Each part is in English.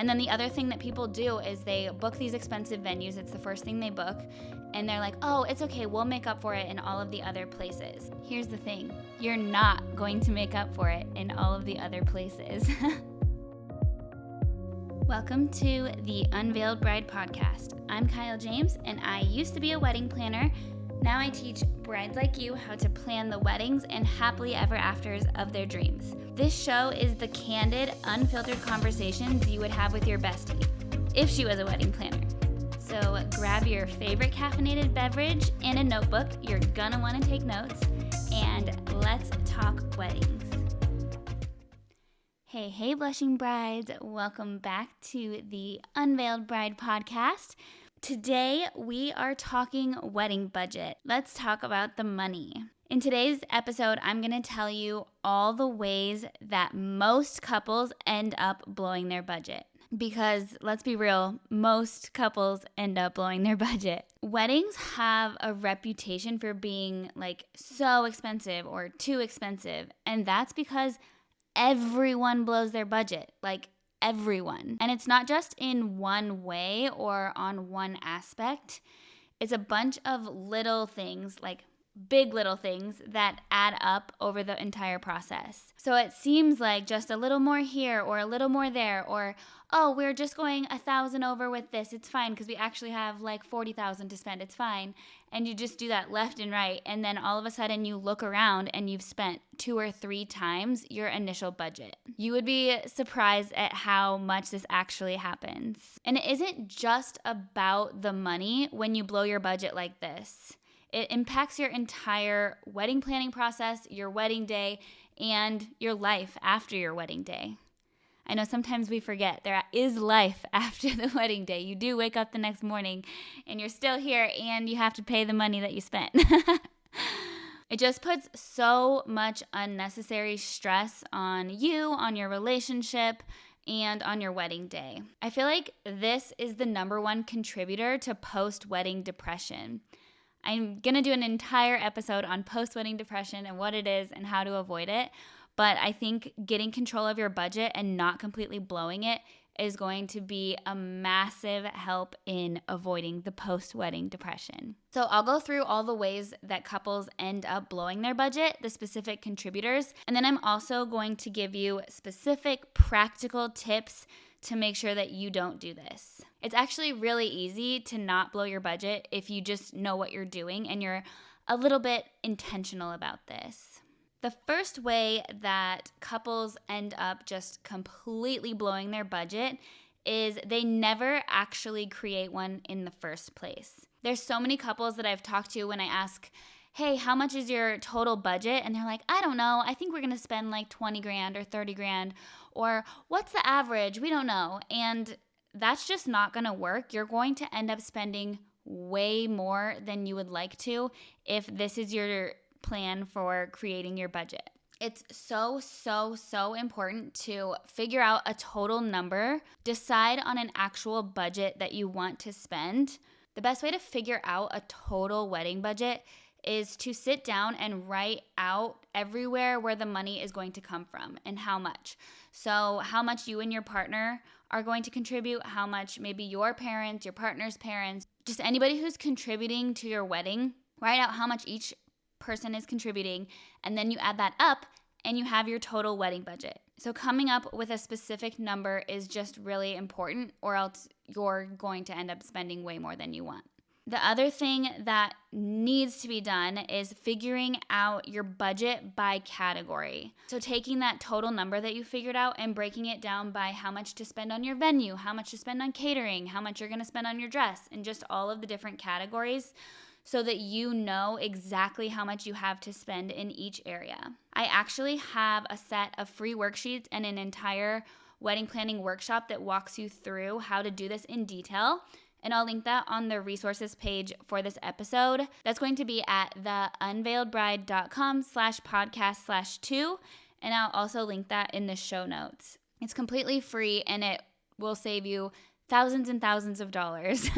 And then the other thing that people do is they book these expensive venues. It's the first thing they book. And they're like, oh, it's okay, we'll make up for it in all of the other places. Here's the thing. You're not going to make up for it in all of the other places. Welcome to the Unveiled Bride Podcast. I'm Kyle James, and I used to be a wedding planner. Now I teach brides like you how to plan the weddings and happily ever afters of their dreams. This show is the candid, unfiltered conversations you would have with your bestie, if she was a wedding planner. So grab your favorite caffeinated beverage and a notebook. You're gonna wanna take notes, and let's talk weddings. Hey, blushing brides. Welcome back to the Unveiled Bride Podcast. Today, we are talking wedding budget. Let's talk about the money. In today's episode, I'm going to tell you all the ways that most couples end up blowing their budget. Because let's be real, most couples end up blowing their budget. Weddings have a reputation for being so expensive or too expensive. And that's because everyone blows their budget, everyone. And it's not just in one way or on one aspect. It's a bunch of little things, big little things that add up over the entire process. So it seems like just a little more here or a little more there, or, oh, we're just going 1,000 over with this. It's fine because we actually have 40,000 to spend. It's fine. And you just do that left and right. And then all of a sudden you look around and you've spent 2 or 3 times your initial budget. You would be surprised at how much this actually happens. And it isn't just about the money when you blow your budget like this. It impacts your entire wedding planning process, your wedding day, and your life after your wedding day. I know sometimes we forget there is life after the wedding day. You do wake up the next morning and you're still here and you have to pay the money that you spent. It just puts so much unnecessary stress on you, on your relationship, and on your wedding day. I feel like this is the number one contributor to post-wedding depression. I'm going to do an entire episode on post-wedding depression and what it is and how to avoid it. But I think getting control of your budget and not completely blowing it is going to be a massive help in avoiding the post-wedding depression. So I'll go through all the ways that couples end up blowing their budget, the specific contributors, and then I'm also going to give you specific practical tips to make sure that you don't do this. It's actually really easy to not blow your budget if you just know what you're doing and you're a little bit intentional about this. The first way that couples end up just completely blowing their budget is they never actually create one in the first place. There's so many couples that I've talked to when I ask, hey, how much is your total budget? And they're like, I don't know. I think we're going to spend 20 grand or 30 grand. Or what's the average? We don't know. And that's just not going to work. You're going to end up spending way more than you would like to if this is your plan for creating your budget. It's so important to figure out a total number, decide on an actual budget that you want to spend. The best way to figure out a total wedding budget is to sit down and write out everywhere where the money is going to come from and how much. So how much you and your partner are going to contribute, how much maybe your parents, your partner's parents, just anybody who's contributing to your wedding, write out how much each person is contributing, and then you add that up and you have your total wedding budget. So coming up with a specific number is just really important, or else you're going to end up spending way more than you want. The other thing that needs to be done is figuring out your budget by category. So taking that total number that you figured out and breaking it down by how much to spend on your venue, how much to spend on catering, how much you're going to spend on your dress, and just all of the different categories so that you know exactly how much you have to spend in each area. I actually have a set of free worksheets and an entire wedding planning workshop that walks you through how to do this in detail. And I'll link that on the resources page for this episode. That's going to be at theunveiledbride.com/podcast/2. And I'll also link that in the show notes. It's completely free and it will save you thousands and thousands of dollars.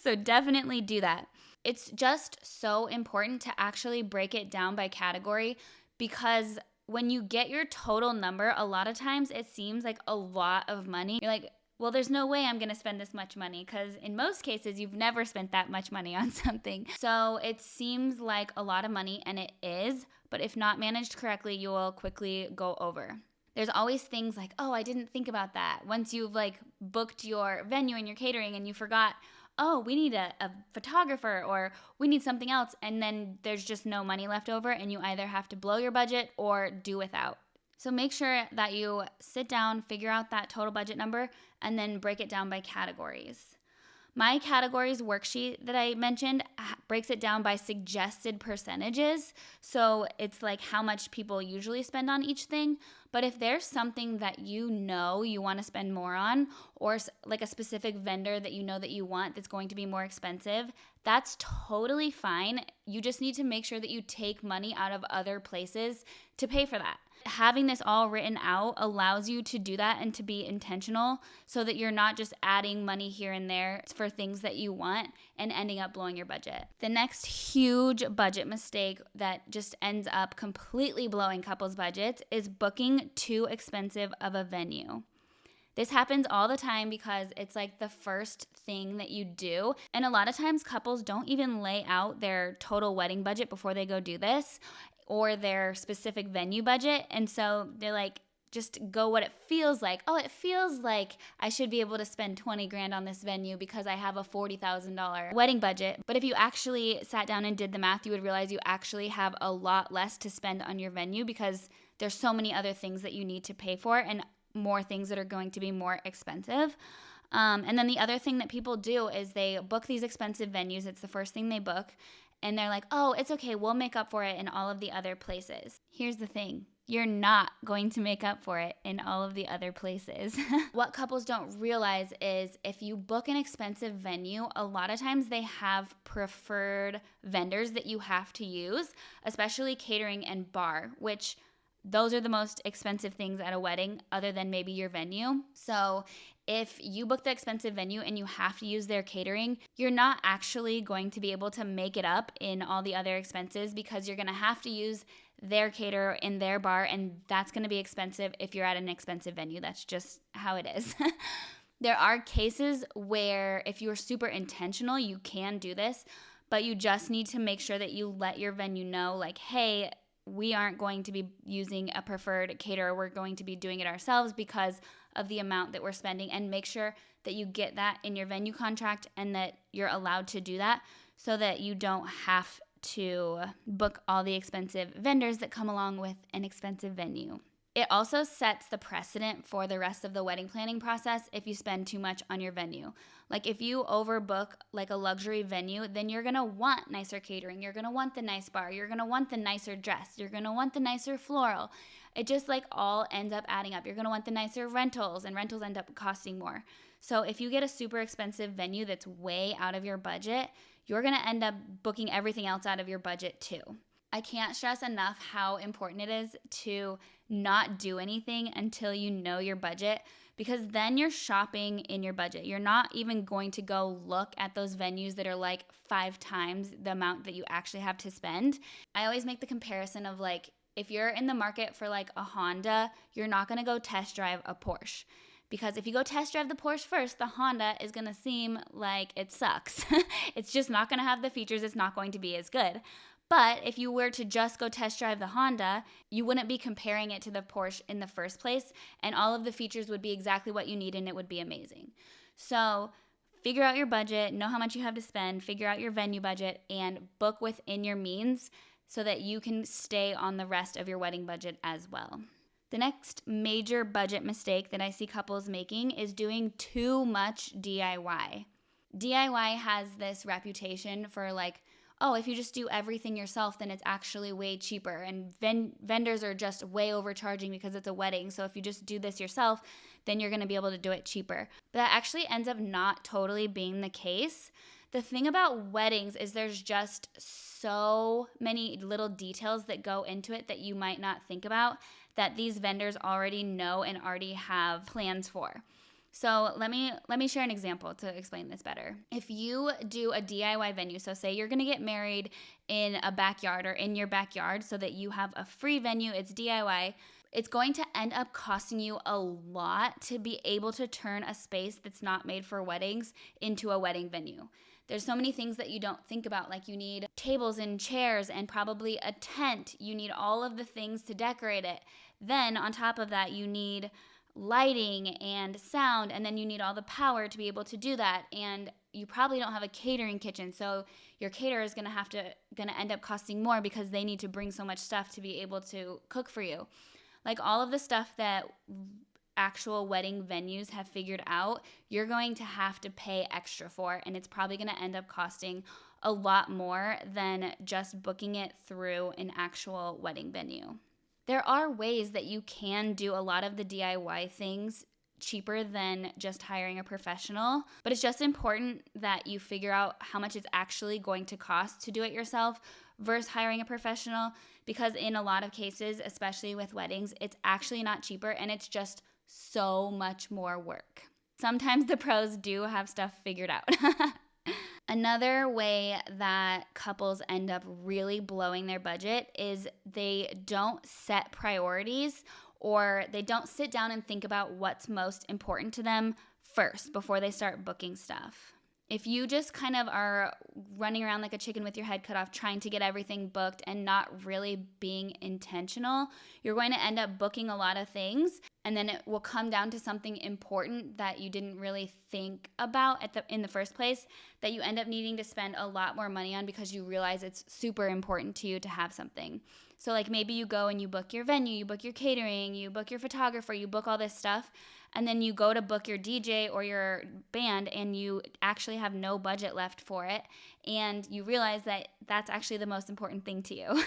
So definitely do that. It's just so important to actually break it down by category, because when you get your total number, a lot of times it seems like a lot of money. You're like, well, there's no way I'm going to spend this much money, because in most cases, you've never spent that much money on something. So it seems like a lot of money, and it is, but if not managed correctly, you will quickly go over. There's always things like, oh, I didn't think about that. Once you've like booked your venue and your catering and you forgot, oh, we need a photographer, or we need something else, and then there's just no money left over, and you either have to blow your budget or do without. So make sure that you sit down, figure out that total budget number, and then break it down by categories. My categories worksheet that I mentioned breaks it down by suggested percentages. So it's like how much people usually spend on each thing. But if there's something that you know you want to spend more on, or like a specific vendor that you know that you want that's going to be more expensive, that's totally fine. You just need to make sure that you take money out of other places to pay for that. Having this all written out allows you to do that and to be intentional, so that you're not just adding money here and there for things that you want and ending up blowing your budget. The next huge budget mistake that just ends up completely blowing couples' budgets is booking too expensive of a venue. This happens all the time because it's like the first thing that you do. And a lot of times couples don't even lay out their total wedding budget before they go do this, or their specific venue budget. And so they're like, just go what it feels like. Oh, it feels like I should be able to spend 20 grand on this venue because I have a $40,000 wedding budget. But if you actually sat down and did the math, you would realize you actually have a lot less to spend on your venue, because there's so many other things that you need to pay for, and more things that are going to be more expensive. And then the other thing that people do is they book these expensive venues. It's the first thing they book. And they're like, oh, it's okay, we'll make up for it in all of the other places. Here's the thing. You're not going to make up for it in all of the other places. What couples don't realize is if you book an expensive venue, a lot of times they have preferred vendors that you have to use, especially catering and bar, which those are the most expensive things at a wedding other than maybe your venue. So if you book the expensive venue and you have to use their catering, you're not actually going to be able to make it up in all the other expenses, because you're going to have to use their caterer in their bar, and that's going to be expensive if you're at an expensive venue. That's just how it is. There are cases where if you're super intentional, you can do this, but you just need to make sure that you let your venue know, like, hey, we aren't going to be using a preferred caterer. We're going to be doing it ourselves because of the amount that we're spending, and make sure that you get that in your venue contract and that you're allowed to do that, so that you don't have to book all the expensive vendors that come along with an expensive venue. It also sets the precedent for the rest of the wedding planning process if you spend too much on your venue. Like if you overbook like a luxury venue, then you're gonna want nicer catering, you're gonna want the nice bar, you're gonna want the nicer dress, you're gonna want the nicer floral. It just like all ends up adding up. You're gonna want the nicer rentals, and rentals end up costing more. So if you get a super expensive venue that's way out of your budget, you're gonna end up booking everything else out of your budget too. I can't stress enough how important it is to not do anything until you know your budget, because then you're shopping in your budget. You're not even going to go look at those venues that are like 5 times the amount that you actually have to spend. I always make the comparison of like, if you're in the market for like a Honda, you're not going to go test drive a Porsche. Because if you go test drive the Porsche first, the Honda is going to seem like it sucks. It's just not going to have the features. It's not going to be as good. But if you were to just go test drive the Honda, you wouldn't be comparing it to the Porsche in the first place, and all of the features would be exactly what you need, and it would be amazing. So figure out your budget, know how much you have to spend, figure out your venue budget, and book within your means so that you can stay on the rest of your wedding budget as well. The next major budget mistake that I see couples making is doing too much DIY. DIY has this reputation for like, oh, if you just do everything yourself, then it's actually way cheaper. And vendors are just way overcharging because it's a wedding. So if you just do this yourself, then you're going to be able to do it cheaper. But that actually ends up not totally being the case. The thing about weddings is there's just so many little details that go into it that you might not think about, that these vendors already know and already have plans for. So let me share an example to explain this better. If you do a DIY venue, so say you're going to get married in a backyard or in your backyard so that you have a free venue, it's DIY, It's going to end up costing you a lot to be able to turn a space that's not made for weddings into a wedding venue. There's so many things that you don't think about, like you need tables and chairs and probably a tent. You need all of the things to decorate it. Then on top of that, you need lighting and sound, and then you need all the power to be able to do that. And you probably don't have a catering kitchen, so your caterer is gonna end up costing more because they need to bring so much stuff to be able to cook for you. Like all of the stuff that actual wedding venues have figured out, you're going to have to pay extra for, and it's probably going to end up costing a lot more than just booking it through an actual wedding venue. There are ways that you can do a lot of the DIY things cheaper than just hiring a professional, but it's just important that you figure out how much it's actually going to cost to do it yourself versus hiring a professional, because in a lot of cases, especially with weddings, it's actually not cheaper and it's just so much more work. Sometimes the pros do have stuff figured out. Another way that couples end up really blowing their budget is they don't set priorities, or they don't sit down and think about what's most important to them first before they start booking stuff. If you just kind of are running around like a chicken with your head cut off trying to get everything booked and not really being intentional, you're going to end up booking a lot of things, and then it will come down to something important that you didn't really think about in the first place that you end up needing to spend a lot more money on because you realize it's super important to you to have something. So like maybe you go and you book your venue, you book your catering, you book your photographer, you book all this stuff, and then you go to book your DJ or your band and you actually have no budget left for it, and you realize that that's actually the most important thing to you.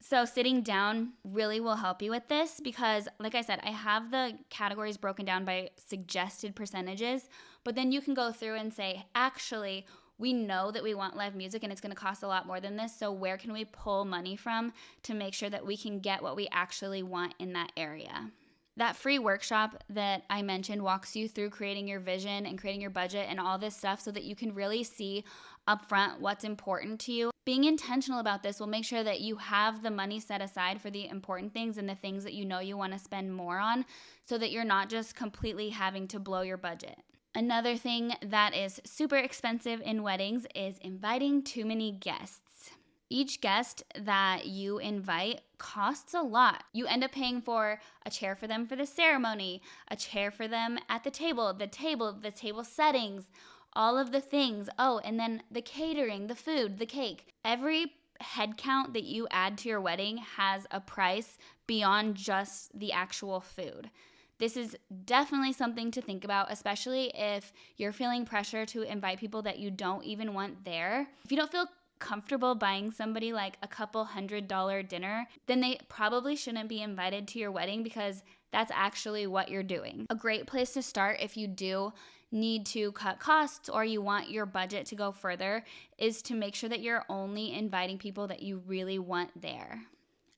So sitting down really will help you with this because, like I said, I have the categories broken down by suggested percentages, but then you can go through and say, actually, we know that we want live music and it's going to cost a lot more than this, so where can we pull money from to make sure that we can get what we actually want in that area? That free workshop that I mentioned walks you through creating your vision and creating your budget and all this stuff so that you can really see upfront what's important to you. Being intentional about this will make sure that you have the money set aside for the important things and the things that you know you want to spend more on, so that you're not just completely having to blow your budget. Another thing that is super expensive in weddings is inviting too many guests. Each guest that you invite costs a lot. You end up paying for a chair for them for the ceremony, a chair for them at the table settings, all of the things. Oh, and then the catering, the food, the cake. Every head count that you add to your wedding has a price beyond just the actual food. This is definitely something to think about, especially if you're feeling pressure to invite people that you don't even want there. If you don't feel comfortable buying somebody like a couple $100 dinner, then they probably shouldn't be invited to your wedding, because that's actually what you're doing. A great place to start if you do need to cut costs or you want your budget to go further is to make sure that you're only inviting people that you really want there.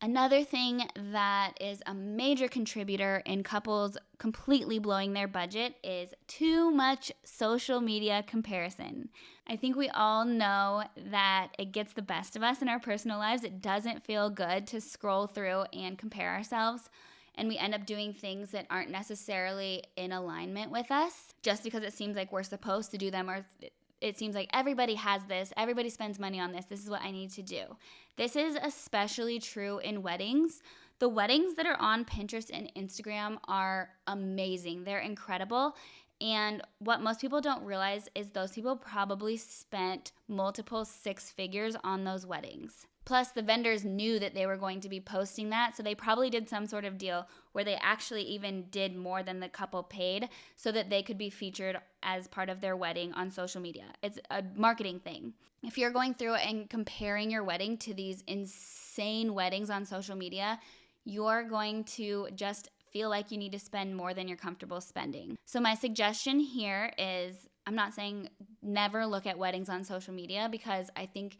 Another thing that is a major contributor in couples completely blowing their budget is too much social media comparison. I think we all know that it gets the best of us in our personal lives. It doesn't feel good to scroll through and compare ourselves, and we end up doing things that aren't necessarily in alignment with us just because it seems like we're supposed to do them, or it seems like everybody has this, everybody spends money on this, this is what I need to do. This is especially true in weddings. The weddings that are on Pinterest and Instagram are amazing. They're incredible. And what most people don't realize is those people probably spent multiple six figures on those weddings. Plus, the vendors knew that they were going to be posting that, so they probably did some sort of deal where they actually even did more than the couple paid so that they could be featured as part of their wedding on social media. It's a marketing thing. If you're going through and comparing your wedding to these insane weddings on social media, you're going to just feel like you need to spend more than you're comfortable spending. So my suggestion here is, I'm not saying never look at weddings on social media, because I think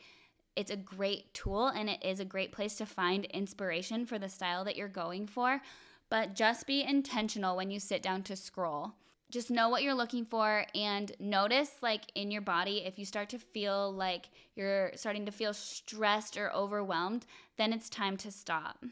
it's a great tool and it is a great place to find inspiration for the style that you're going for, but just be intentional when you sit down to scroll. Just know what you're looking for and notice, like, in your body, if you start to feel like you're starting to feel stressed or overwhelmed, then it's time to stop.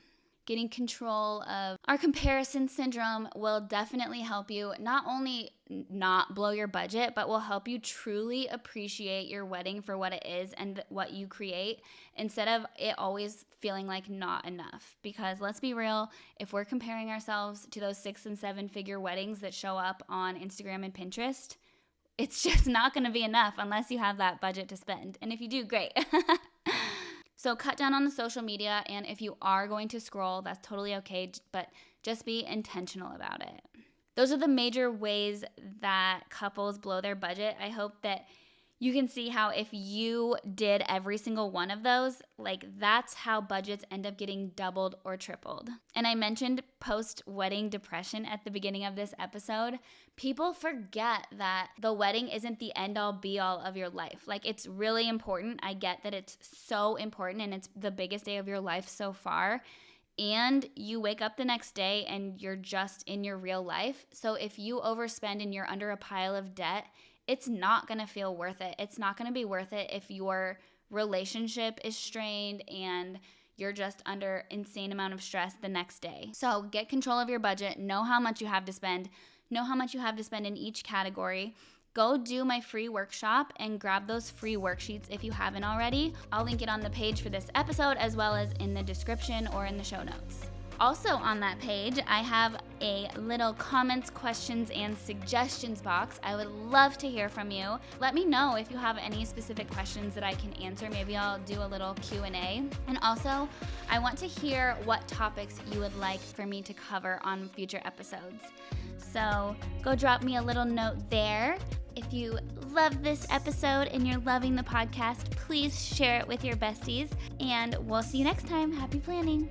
getting control of our comparison syndrome will definitely help you not only not blow your budget, but will help you truly appreciate your wedding for what it is and what you create, instead of it always feeling like not enough. Because let's be real, if we're comparing ourselves to those 6 and 7 figure weddings that show up on Instagram and Pinterest, it's just not going to be enough unless you have that budget to spend. And if you do, great. So cut down on the social media, and if you are going to scroll, that's totally okay, but just be intentional about it. Those are the major ways that couples blow their budget. I hope that you can see how if you did every single one of those, like that's how budgets end up getting doubled or tripled. And I mentioned post-wedding depression at the beginning of this episode. People forget that the wedding isn't the end-all be-all of your life. Like, it's really important. I get that it's so important and it's the biggest day of your life so far. And you wake up the next day and you're just in your real life. So if you overspend and you're under a pile of debt, it's not going to feel worth it. It's not going to be worth it if your relationship is strained and you're just under insane amount of stress the next day. So get control of your budget. Know how much you have to spend. Know how much you have to spend in each category. Go do my free workshop and grab those free worksheets if you haven't already. I'll link it on the page for this episode as well as in the description or in the show notes. Also on that page, I have a little comments, questions, and suggestions box. I would love to hear from you. Let me know if you have any specific questions that I can answer. Maybe I'll do a little Q&A. And also, I want to hear what topics you would like for me to cover on future episodes. So go drop me a little note there. If you love this episode and you're loving the podcast, please share it with your besties. And we'll see you next time. Happy planning.